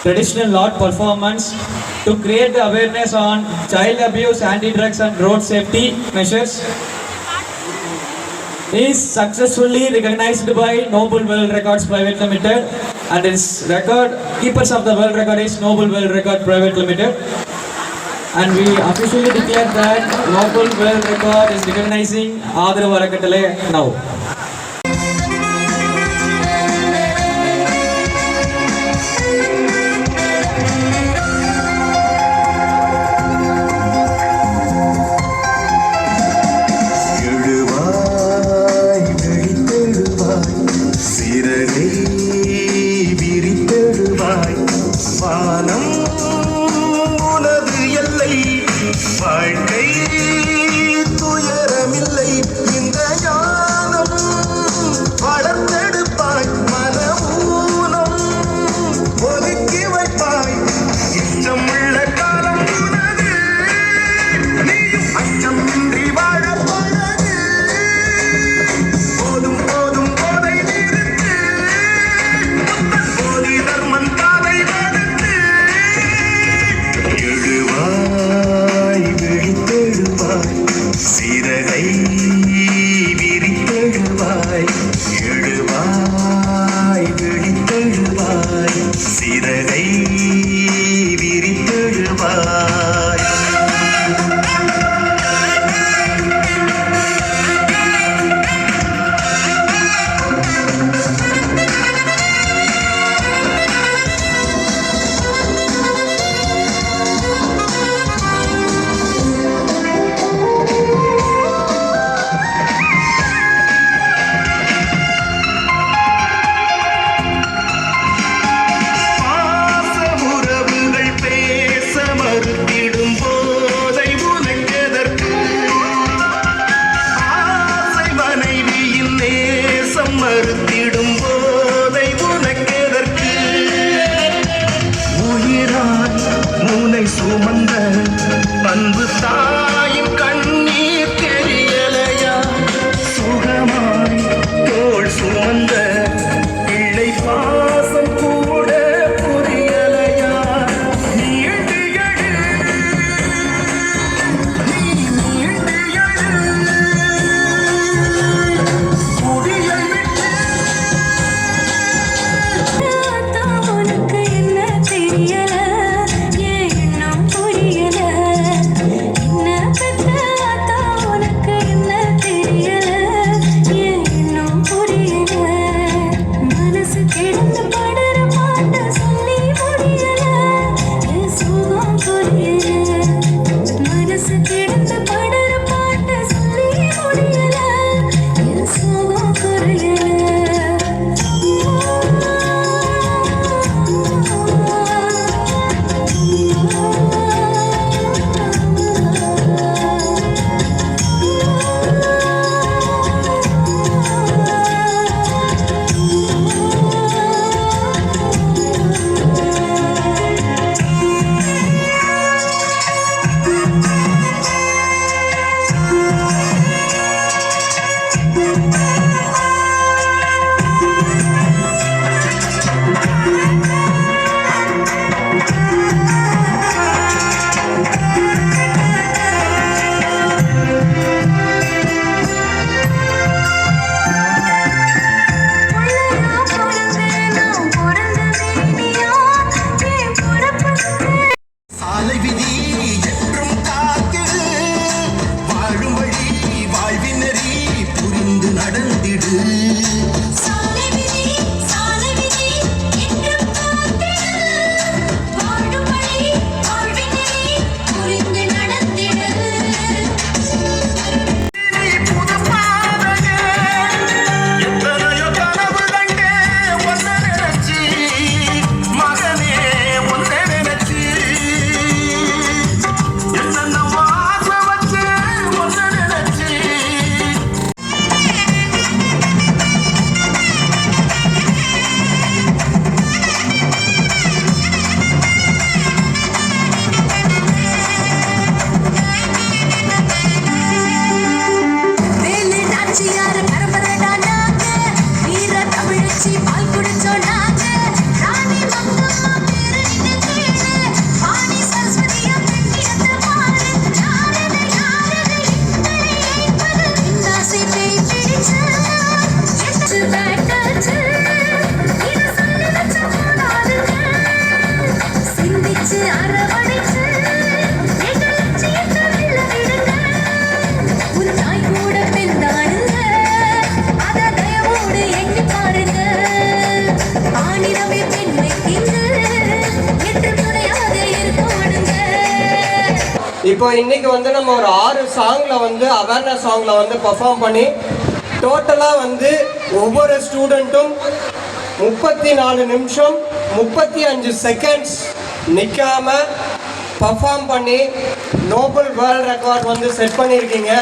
traditional art performance to create the awareness on child abuse, anti-drugs and road safety measures. He is successfully recognized by Noble World Records Private Limited, and his record keepers of the world record is Noble World Record Private Limited. And we officially declare that Noble World Record is recognizing Adhiravu Arakkattale now. இப்போ இன்னைக்கு வந்து நம்ம ஒரு 6 சாங்கில் வந்து awareness சாங்கில் வந்து perform பண்ணி டோட்டலாக வந்து ஒவ்வொரு ஸ்டூடெண்ட்டும் 34 நிமிஷம் 35 செகண்ட்ஸ் நிற்காம பர்ஃபார்ம் பண்ணி நோபல் வேர்ல்ட் ரெக்கார்ட் வந்து செட் பண்ணியிருக்கீங்க.